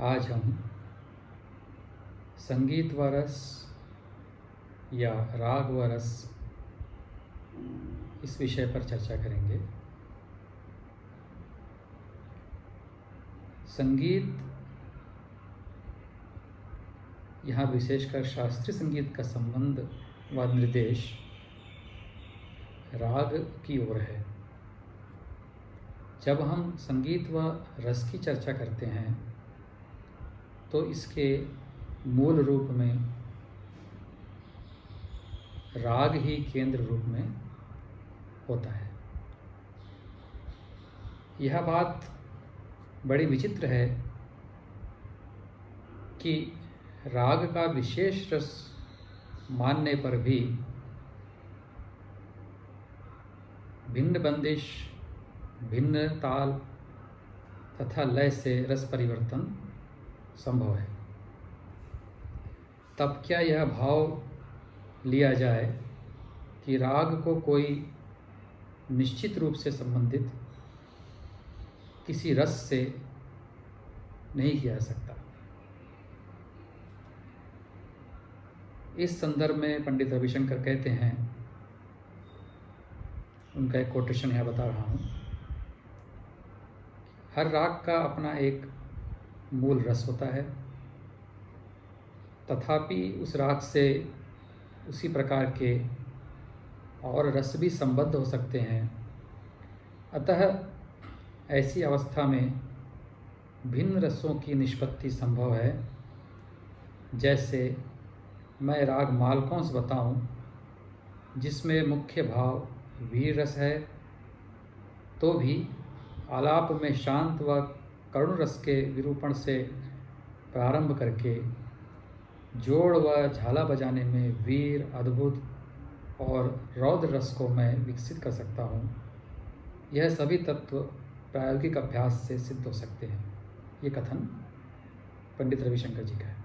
आज हम संगीत व रस या राग व रस इस विषय पर चर्चा करेंगे। संगीत, यहाँ विशेषकर शास्त्रीय संगीत का संबंध व निर्देश राग की ओर है। जब हम संगीत व रस की चर्चा करते हैं तो इसके मूल रूप में राग ही केंद्र रूप में होता है। यह बात बड़ी विचित्र है कि राग का विशेष रस मानने पर भी भिन्न बंदिश, भिन्न ताल तथा लय से रस परिवर्तन संभव है। तब क्या यह भाव लिया जाए कि राग को कोई निश्चित रूप से संबंधित किसी रस से नहीं किया जा सकता? इस संदर्भ में पंडित रविशंकर कहते हैं, उनका एक कोटेशन यहाँ बता रहा हूँ। हर राग का अपना एक मूल रस होता है, तथापि उस राग से उसी प्रकार के और रस भी संबद्ध हो सकते हैं। अतः ऐसी अवस्था में भिन्न रसों की निष्पत्ति संभव है। जैसे मैं राग मालकौंस बताऊं, जिसमें मुख्य भाव वीर रस है, तो भी आलाप में शांत व करुण रस के विरूपण से प्रारंभ करके जोड़ व झाला बजाने में वीर, अद्भुत और रौद्र रस को मैं विकसित कर सकता हूँ। यह सभी तत्व प्रायोगिक अभ्यास से सिद्ध हो सकते हैं। ये कथन पंडित रविशंकर जी का है।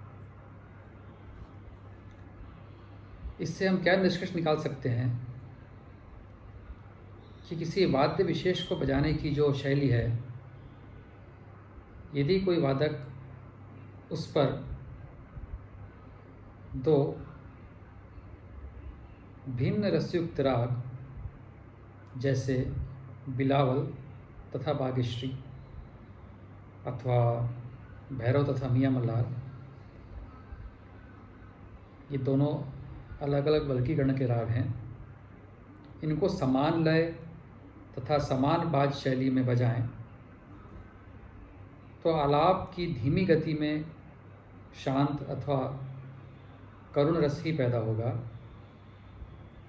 इससे हम क्या निष्कर्ष निकाल सकते हैं कि किसी वाद्य विशेष को बजाने की जो शैली है, यदि कोई वादक उस पर दो भिन्न रसयुक्त राग जैसे बिलावल तथा बागेश्री अथवा भैरव तथा मियाँ मल्हार, ये दोनों अलग अलग वर्गीकरण के राग हैं, इनको समान लय तथा समान बाज शैली में बजाएं तो आलाप की धीमी गति में शांत अथवा करुण रस ही पैदा होगा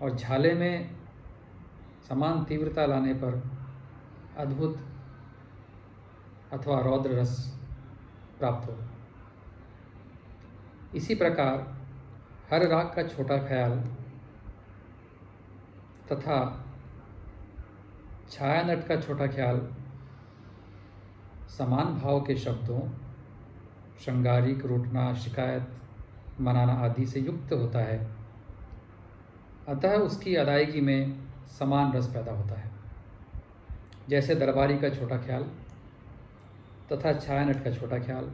और झाले में समान तीव्रता लाने पर अद्भुत अथवा रौद्र रस प्राप्त होगा। इसी प्रकार हर राग का छोटा ख्याल तथा छायानट का छोटा ख्याल समान भाव के शब्दों श्रृंगारिक, रूठना, शिकायत, मनाना आदि से युक्त होता है। अतः उसकी अदायगी में समान रस पैदा होता है। जैसे दरबारी का छोटा ख्याल तथा छायानट का छोटा ख्याल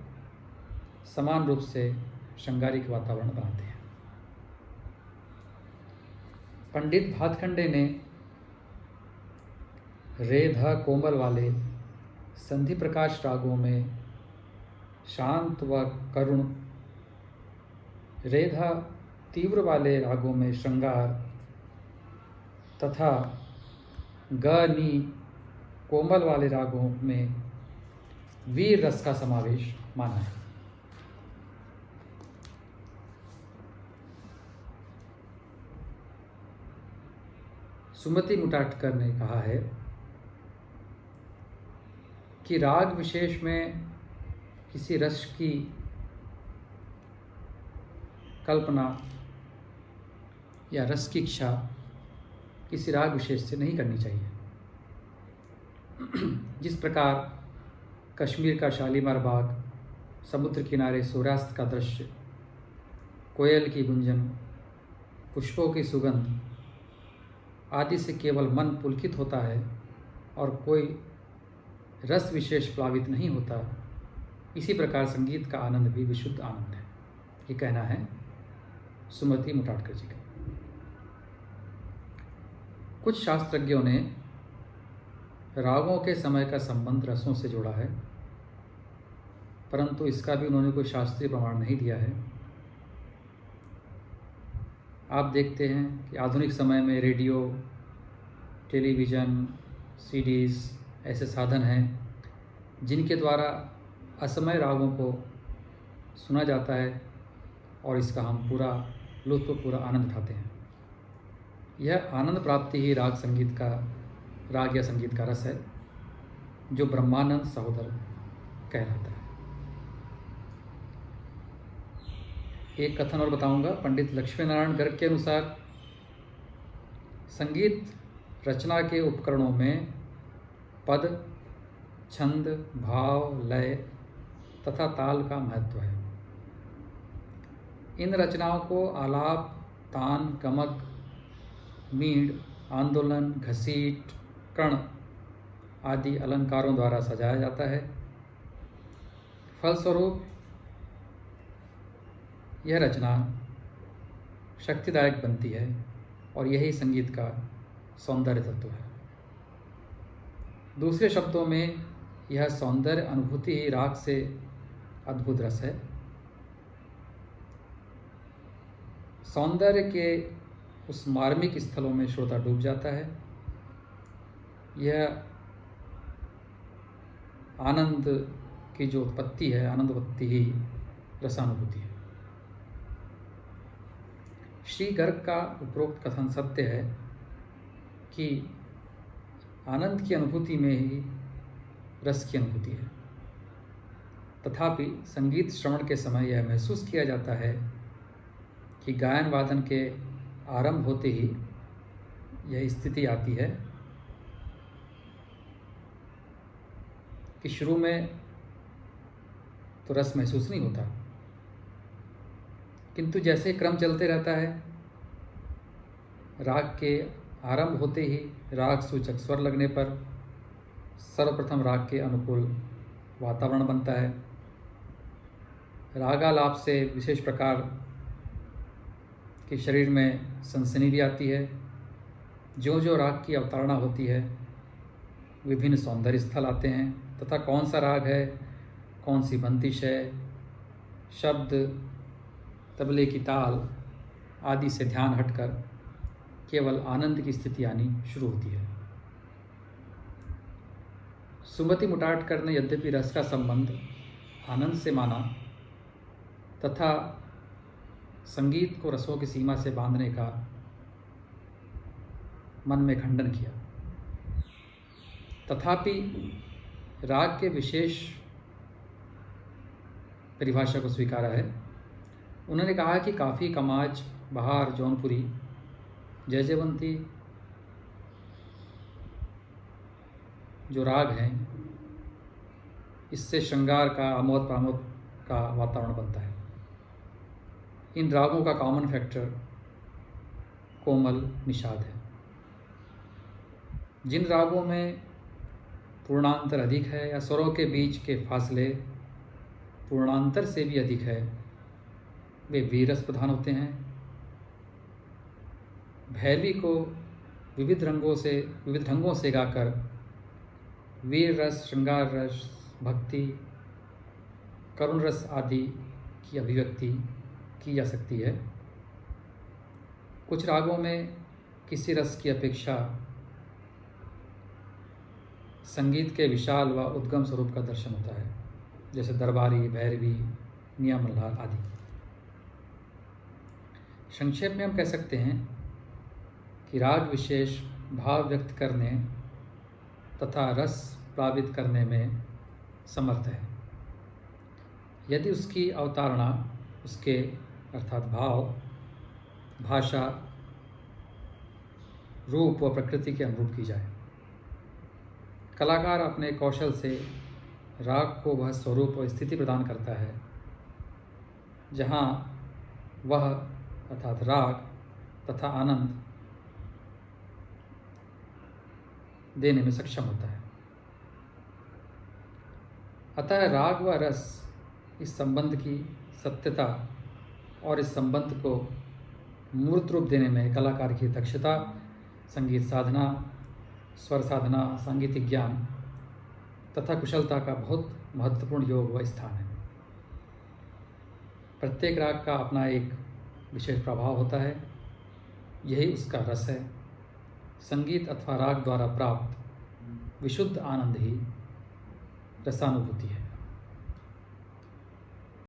समान रूप से श्रृंगारिक वातावरण बनाते हैं। पंडित भातखंडे ने रे ध कोमल वाले संधि प्रकाश रागों में शांत व करुण, रे ध तीव्र वाले रागों में श्रृंगार तथा ग नी कोमल वाले रागों में वीर रस का समावेश माना है। सुमति मुटाटकर ने कहा है कि राग विशेष में किसी रस की कल्पना या रस की इच्छा किसी राग विशेष से नहीं करनी चाहिए। जिस प्रकार कश्मीर का शालीमार बाग, समुद्र किनारे सूर्यास्त का दृश्य, कोयल की गुंजन, पुष्पों की सुगंध आदि से केवल मन पुलकित होता है और कोई रस विशेष प्लावित नहीं होता, इसी प्रकार संगीत का आनंद भी विशुद्ध आनंद है, ये कहना है सुमति मुटाटकर जी का। कुछ शास्त्रज्ञों ने रागों के समय का संबंध रसों से जोड़ा है, परंतु इसका भी उन्होंने कोई शास्त्रीय प्रमाण नहीं दिया है। आप देखते हैं कि आधुनिक समय में रेडियो, टेलीविज़न, सीडीज़ ऐसे साधन हैं जिनके द्वारा असमय रागों को सुना जाता है और इसका हम पूरा पूरा आनंद उठाते हैं। यह आनंद प्राप्ति ही राग या संगीत का रस है, जो ब्रह्मानंद सहोदर कहलाता है। एक कथन और बताऊंगा। पंडित लक्ष्मी नारायण गर्ग के अनुसार संगीत रचना के उपकरणों में पद, छंद, भाव, लय तथा ताल का महत्व है। इन रचनाओं को आलाप, तान, गमक, मींड़, आंदोलन, घसीट, कर्ण आदि अलंकारों द्वारा सजाया जाता है। फलस्वरूप यह रचना शक्तिदायक बनती है और यही संगीत का सौंदर्य तत्व है। दूसरे शब्दों में यह सौंदर्य अनुभूति ही राग से अद्भुत रस है। सौंदर्य के उस मार्मिक स्थलों में श्रोता डूब जाता है। यह आनंद की जो उत्पत्ति है, आनंदवत्ती ही रसानुभूति है। श्री गर्ग का उपरोक्त कथन सत्य है कि आनंद की अनुभूति में ही रस की अनुभूति है। तथापि संगीत श्रवण के समय यह महसूस किया जाता है कि गायन वादन के आरंभ होते ही यह स्थिति आती है कि शुरू में तो रस महसूस नहीं होता, किंतु जैसे क्रम चलते रहता है, राग के आरंभ होते ही राग सूचक स्वर लगने पर सर्वप्रथम राग के अनुकूल वातावरण बनता है। रागालाप से विशेष प्रकार के शरीर में सनसनी भी आती है। जो जो राग की अवतारणा होती है, विभिन्न सौंदर्य स्थल आते हैं तथा कौन सा राग है, कौन सी बंदिश है, शब्द, तबले की ताल आदि से ध्यान हटकर केवल आनंद की स्थिति आनी शुरू होती है। सुमति मुटाटकर ने यद्यपि रस का संबंध आनंद से माना तथा संगीत को रसों की सीमा से बांधने का मन में खंडन किया, तथापि राग के विशेष परिभाषा को स्वीकारा है। उन्होंने कहा कि काफ़ी, कमाज, बहार, जौनपुरी, जयजयवंती जो राग हैं, इससे श्रृंगार का, आमोद प्रमोद का वातावरण बनता है। इन रागों का कॉमन फैक्टर कोमल निषाद है। जिन रागों में पूर्णांतर अधिक है या स्वरों के बीच के फासले पूर्णांतर से भी अधिक है, वे वीरस प्रधान होते हैं। भैरवी को विविध ढंगों से गाकर वीर रस, श्रृंगार रस, भक्ति, करुण रस आदि की अभिव्यक्ति की जा सकती है। कुछ रागों में किसी रस की अपेक्षा संगीत के विशाल व उद्गम स्वरूप का दर्शन होता है, जैसे दरबारी, भैरवी, मियां मल्हार आदि। संक्षेप में हम कह सकते हैं कि राग विशेष भाव व्यक्त करने तथा रस प्लावित करने में समर्थ है, यदि उसकी अवतारणा उसके अर्थात भाव, भाषा, रूप व प्रकृति के अनुरूप की जाए। कलाकार अपने कौशल से राग को वह स्वरूप व स्थिति प्रदान करता है जहाँ वह अर्थात राग तथा आनंद देने में सक्षम होता है। अतः राग व रस इस संबंध की सत्यता और इस संबंध को मूर्त रूप देने में कलाकार की दक्षता, संगीत साधना, स्वर साधना, सांगीतिक ज्ञान तथा कुशलता का बहुत महत्वपूर्ण योग व स्थान है। प्रत्येक राग का अपना एक विशेष प्रभाव होता है, यही उसका रस है। संगीत अथवा राग द्वारा प्राप्त विशुद्ध आनंद ही रसानुभूति है।